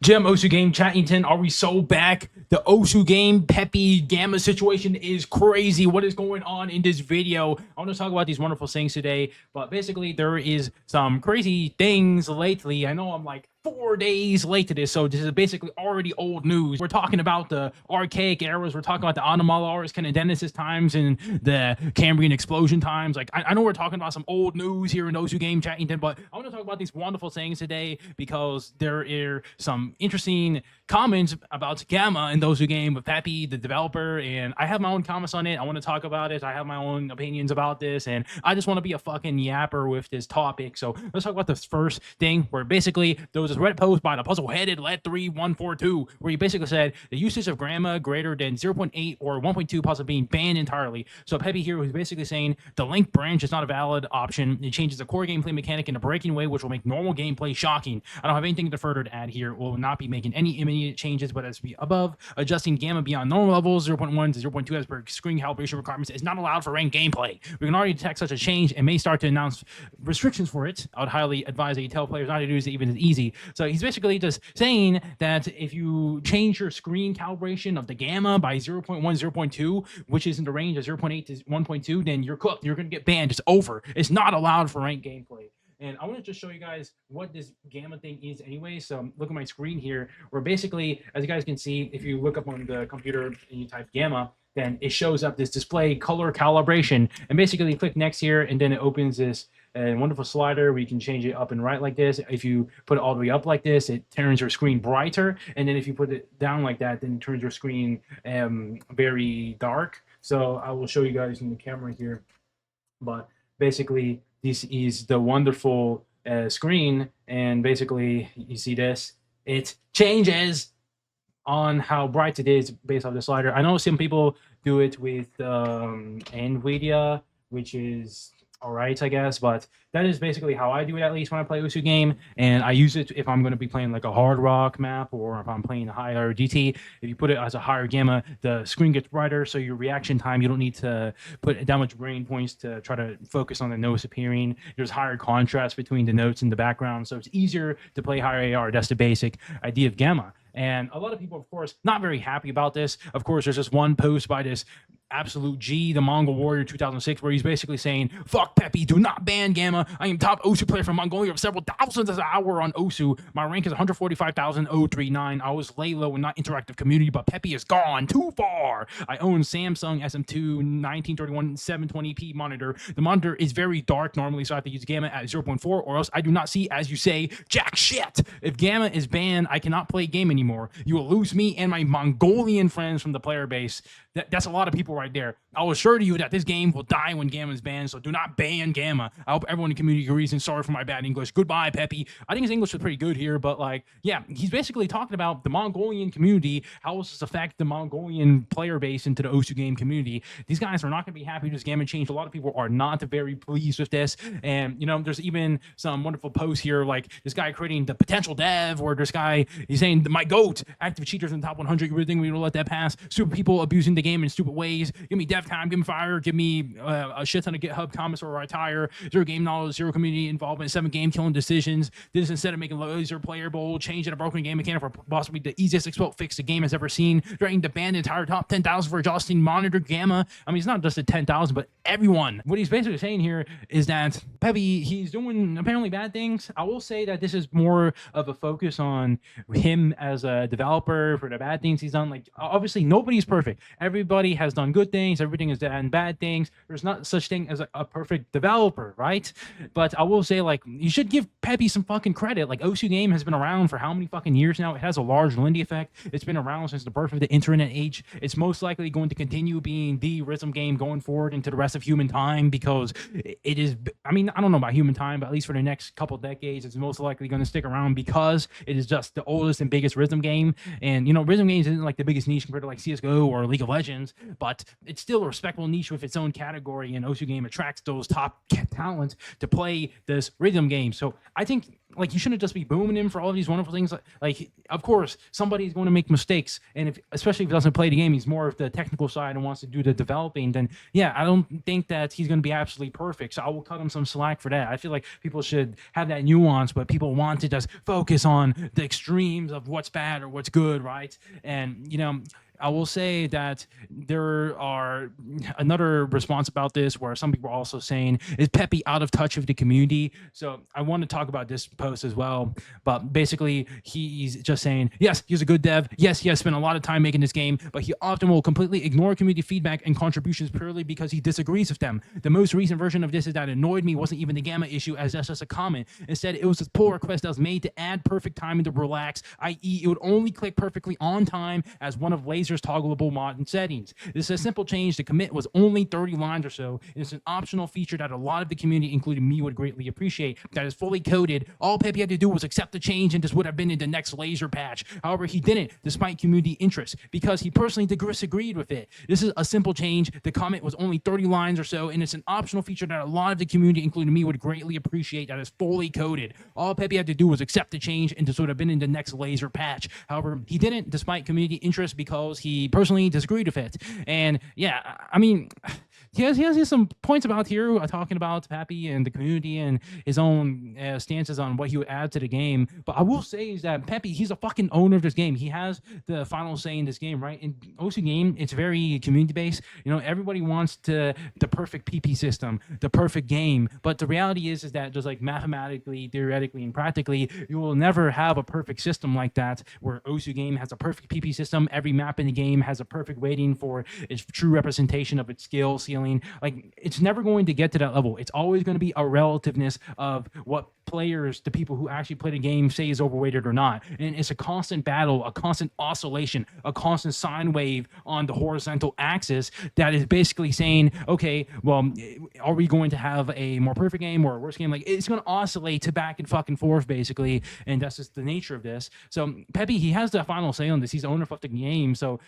Jim, Osu game, Chattington, are we so back? The Osu game, Peppy, Gamma situation is crazy. What is going on in this video? I want to talk about these wonderful things today, but basically there is some crazy things lately. I know I'm like 4 days late to this, so this is basically already old news. We're talking about the archaic eras. We're talking about the Anomalars, kind of Genesis times and the Cambrian explosion times. Like, I know we're talking about some old news here in Osu game, Chattington, but I want to talk about these wonderful things today because there are some interesting comments about Gamma in those who game with Peppy, the developer, and I have my own comments on it. I want to talk about it. I have my own opinions about this, and I just want to be a fucking yapper with this topic. So let's talk about the first thing, where basically there was this Reddit post by the puzzle-headed Let3142, where he basically said the usage of Gamma greater than 0.8 or 1.2 possibly being banned entirely. So Peppy here was basically saying the link branch is not a valid option. It changes the core gameplay mechanic in a breaking way, which will make normal gameplay shocking. I don't have anything to further to add here. Will not be making any immediate changes, but as we above, adjusting Gamma beyond normal levels 0.1 to 0.2 as per screen calibration requirements is not allowed for ranked gameplay. We can already detect such a change and may start to announce restrictions for it. I would highly advise that you tell players not to do this even as easy. So he's basically just saying that if you change your screen calibration of the Gamma by 0.1, 0.2, which is in the range of 0.8 to 1.2, then you're cooked. You're going to get banned. It's over. It's not allowed for ranked gameplay. And I want to just show you guys what this Gamma thing is anyway. So look at my screen here, where basically, as you guys can see, if you look up on the computer and you type Gamma, then it shows up this display color calibration. And basically you click next here, and then it opens this wonderful slider where you can change it up and right like this. If you put it all the way up like this, it turns your screen brighter. And then if you put it down like that, then it turns your screen very dark. So I will show you guys in the camera here. But basically, this is the wonderful screen, and basically you see this. It changes on how bright it is based off the slider. I know some people do it with NVIDIA, which is all right, I guess, but that is basically how I do it, at least when I play Usu game. And I use it if I'm going to be playing like a hard rock map, or if I'm playing a higher GT. If you put it as a higher Gamma, the screen gets brighter, so your reaction time, you don't need to put that much brain points to try to focus on the notes appearing. There's higher contrast between the notes in the background, so it's easier to play higher AR. That's the basic idea of Gamma. And a lot of people, of course, not very happy about this. Of course, there's this one post by this absolute G, the Mongol Warrior 2006, where he's basically saying, fuck Peppy, do not ban Gamma. I am top Osu player from Mongolia of several thousands an hour on Osu. My rank is 145,039. I was lay low and not interactive community, but Peppy is gone too far. I own Samsung SM2 1931 720p monitor. The monitor is very dark normally, so I have to use Gamma at 0.4, or else I do not see, as you say, jack shit. If Gamma is banned, I cannot play game anymore. You will lose me and my Mongolian friends from the player base. That's a lot of people right there. I'll assure you that this game will die when Gamma is banned, so do not ban Gamma. I hope everyone in the community agrees, and sorry for my bad English. Goodbye, Peppy. I think his English was pretty good here, but like, yeah, he's basically talking about the Mongolian community. How will this affect the Mongolian player base into the Osu game community? These guys are not going to be happy with this Gamma change. A lot of people are not very pleased with this. And, you know, there's even some wonderful posts here, like this guy creating the potential dev, or this guy, he's saying, my GOAT, active cheaters in the top 100. You really think we will let that pass? Super people abusing the game in stupid ways. Give me dev time, give me fire, give me a shit ton of GitHub comments or retire. 0 game knowledge, 0 community involvement, 7 game killing decisions. This instead of making laser playable, change in a broken game mechanic for possibly the easiest exploit fix the game has ever seen. Threatening to ban the entire top 10,000 for adjusting monitor Gamma. I mean, it's not just the 10,000, but everyone. What he's basically saying here is that Peppy, he's doing apparently bad things. I will say that this is more of a focus on him as a developer for the bad things he's done. Like, obviously nobody's perfect. Everybody has done good things, everything has done bad things. There's not such thing as a perfect developer, right? But I will say, like, you should give Peppy some fucking credit. Like, Osu game has been around for how many fucking years now? It has a large Lindy effect. It's been around since the birth of the internet age. It's most likely going to continue being the rhythm game going forward into the rest of human time, because it is, I mean, I don't know about human time, but at least for the next couple decades, it's most likely going to stick around because it is just the oldest and biggest rhythm game. And, you know, rhythm games isn't like the biggest niche compared to like CSGO or League of Legends, but it's still a respectable niche with its own category, and Osu game attracts those top talent to play this rhythm game. So I think like you shouldn't just be booming him for all of these wonderful things. Like of course, somebody's going to make mistakes, and if especially if he doesn't play the game, he's more of the technical side and wants to do the developing. Then yeah, I don't think that he's going to be absolutely perfect. So I will cut him some slack for that. I feel like people should have that nuance, but people want to just focus on the extremes of what's bad or what's good, right? And I will say that there are another response about this where some people are also saying, is Peppy out of touch with the community? So I want to talk about this post as well. But basically, he's just saying, yes, he's a good dev. Yes, he has spent a lot of time making this game, but he often will completely ignore community feedback and contributions purely because he disagrees with them. The most recent version of this is that annoyed me wasn't even the gamma issue, as that's just a comment. Instead, it was a pull request that was made to add perfect timing to relax, i.e. it would only click perfectly on time as one of Laser's toggleable modern settings. This is a simple change. The commit was only 30 lines or so, and it's an optional feature that a lot of the community, including me, would greatly appreciate. That is fully coded. All Peppy had to do was accept the change, and this would have been in the next Laser patch. However, he didn't, despite community interest, because he personally disagreed with it. This is a simple change. The comment was only 30 lines or so, and it's an optional feature that a lot of the community, including me, would greatly appreciate. That is fully coded. All Peppy had to do was accept the change, and this would have been in the next Laser patch. However, he didn't, despite community interest, because he personally disagreed with it. And yeah, I mean, he has some points about here talking about Peppy and the community and his own stances on what he would add to the game. But I will say is that Peppy, he's a fucking owner of this game. He has the final say in this game, right? In OSU game, it's very community based. Everybody wants the perfect PP system, the perfect game. But the reality is that just like mathematically, theoretically, and practically, you will never have a perfect system like that where OSU game has a perfect PP system. Every map in the game has a perfect weighting for its true representation of its skill ceiling. Like, it's never going to get to that level. It's always going to be a relativeness of what players, the people who actually play the game, say is overweighted or not. And it's a constant battle, a constant oscillation, a constant sine wave on the horizontal axis that is basically saying, okay, well, are we going to have a more perfect game or a worse game? Like, it's going to oscillate to back and fucking forth, basically. And that's just the nature of this. So Peppy, he has the final say on this. He's the owner of the game. So,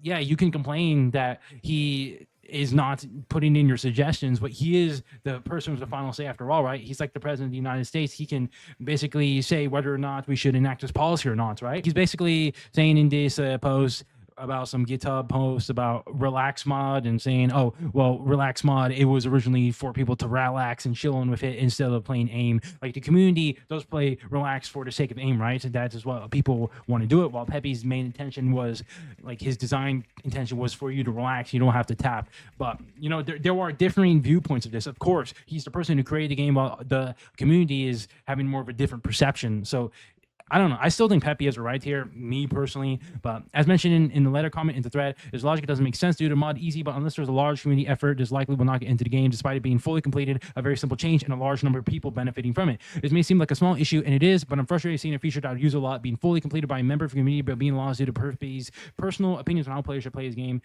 yeah, you can complain that he is not putting in your suggestions, but he is the person who's the final say after all, right? He's like the president of the United States. He can basically say whether or not we should enact this policy or not, right? He's basically saying in this post about some GitHub posts about relax mod and saying, oh, well, relax mod, it was originally for people to relax and chill in with it instead of playing aim. Like, the community does play relax for the sake of aim, right? And that's just what people want to do it, while Peppy's main intention was, like, his design intention was for you to relax. You don't have to tap. But, there are differing viewpoints of this. Of course, he's the person who created the game, while the community is having more of a different perception. So I don't know. I still think Peppy has a right here, me personally. But as mentioned in the letter comment in the thread, there's logic that doesn't make sense due to mod easy, but unless there's a large community effort, this likely will not get into the game, despite it being fully completed, a very simple change, and a large number of people benefiting from it. This may seem like a small issue, and it is, but I'm frustrated seeing a feature that I would use a lot being fully completed by a member of the community, but being lost due to Peppy's personal opinions on how players should play his game.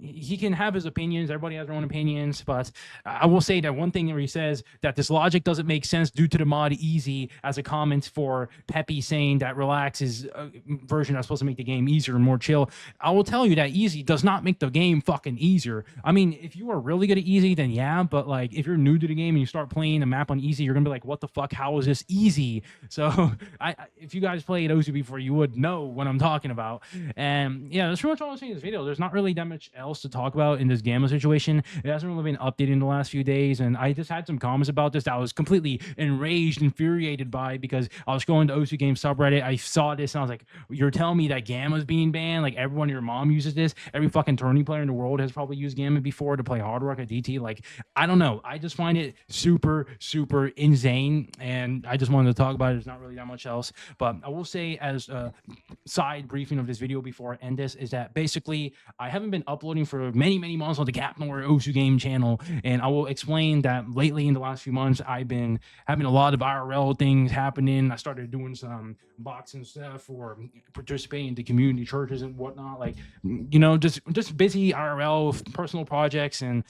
He can have his opinions. Everybody has their own opinions, but I will say that one thing where he says that this logic doesn't make sense due to the mod easy as a comment for Peppy saying that relax is a version that's supposed to make the game easier and more chill. I will tell you that easy does not make the game fucking easier. I mean, if you are really good at easy, then yeah, but like if you're new to the game and you start playing a map on easy, you're gonna be like, what the fuck, how is this easy? So if you guys played OSU before, you would know what I'm talking about. And yeah, that's pretty much all I'm saying in this video. There's not really that much else to talk about in this gamma situation. It hasn't really been updated in the last few days, and I just had some comments about this that I was completely enraged, infuriated by, because I was going to OSU game subreddit. I saw this and I was like, you're telling me that Gamma's being banned? Like, everyone, your mom uses this. Every fucking tourney player in the world has probably used Gamma before to play Hard Rock at DT. Like, I don't know. I just find it super, super insane. And I just wanted to talk about it. There's not really that much else. But I will say, as a side briefing of this video before I end this, is that basically I haven't been uploading for many, many months on the KAPNOYR OSU game channel. And I will explain that lately in the last few months, I've been having a lot of IRL things happening. I started doing some boxing stuff or participating in the community churches and whatnot, like just busy IRL personal projects, and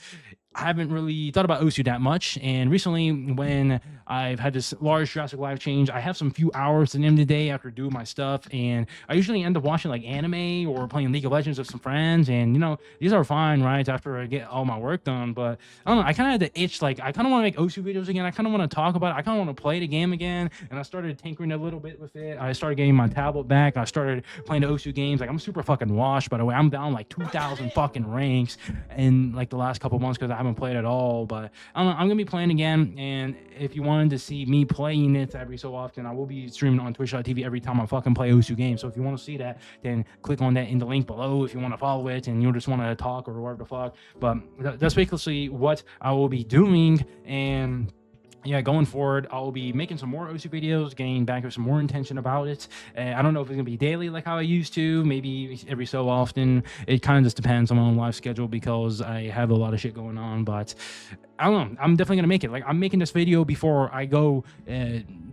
I haven't really thought about Osu that much. And recently, when I've had this large drastic life change, I have some few hours at the end of the day after doing my stuff. And I usually end up watching like anime or playing League of Legends with some friends. And, these are fine, right? After I get all my work done. But I don't know. I kind of had the itch. Like, I kind of want to make Osu videos again. I kind of want to talk about it. I kind of want to play the game again. And I started tinkering a little bit with it. I started getting my tablet back. I started playing the Osu games. Like, I'm super fucking washed, by the way. I'm down like 2,000 fucking ranks in like the last couple months because I haven't played at all. But I don't know, I'm gonna be playing again, and if you wanted to see me playing it every so often, I will be streaming on twitch.tv every time I fucking play Osu games. So if you want to see that, then click on that in the link below if you want to follow it and you just want to talk or whatever the fuck. But that's basically what I will be doing. And yeah, going forward, I'll be making some more Osu videos, getting back with some more intention about it. I don't know if it's gonna be daily like how I used to, maybe every so often. It kind of just depends on my own life schedule because I have a lot of shit going on. But I don't know. I'm definitely gonna make it. Like, I'm making this video before I go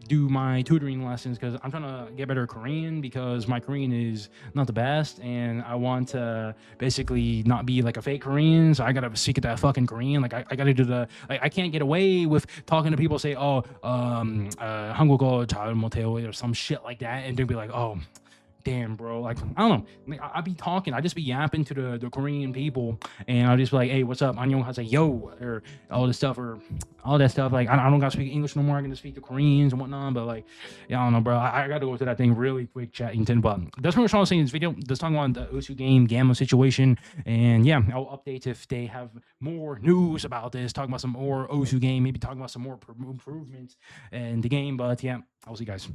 do my tutoring lessons because I'm trying to get better at Korean because my Korean is not the best, and I want to basically not be like a fake Korean. So I gotta speak that fucking Korean. Like, I gotta do the. Like, I can't get away with talking to people say, oh, 한국어 잘 못해요 or some shit like that, and they'll be like, oh, damn, bro. Like, I don't know. Like, I be talking. I just be yapping to the Korean people, and I'll just be like, hey, what's up? I say yo, or all this stuff, or all that stuff. Like, I don't gotta speak English no more. I can just speak the Koreans and whatnot. But like, yeah, I don't know, bro. I gotta go to that thing really quick, Chattington. But that's pretty much all I'm saying in this video. Just talking about the Osu game Gamma situation, and yeah, I'll update if they have more news about this. Talking about some more Osu game, maybe talking about some more improvements in the game. But yeah, I'll see you guys.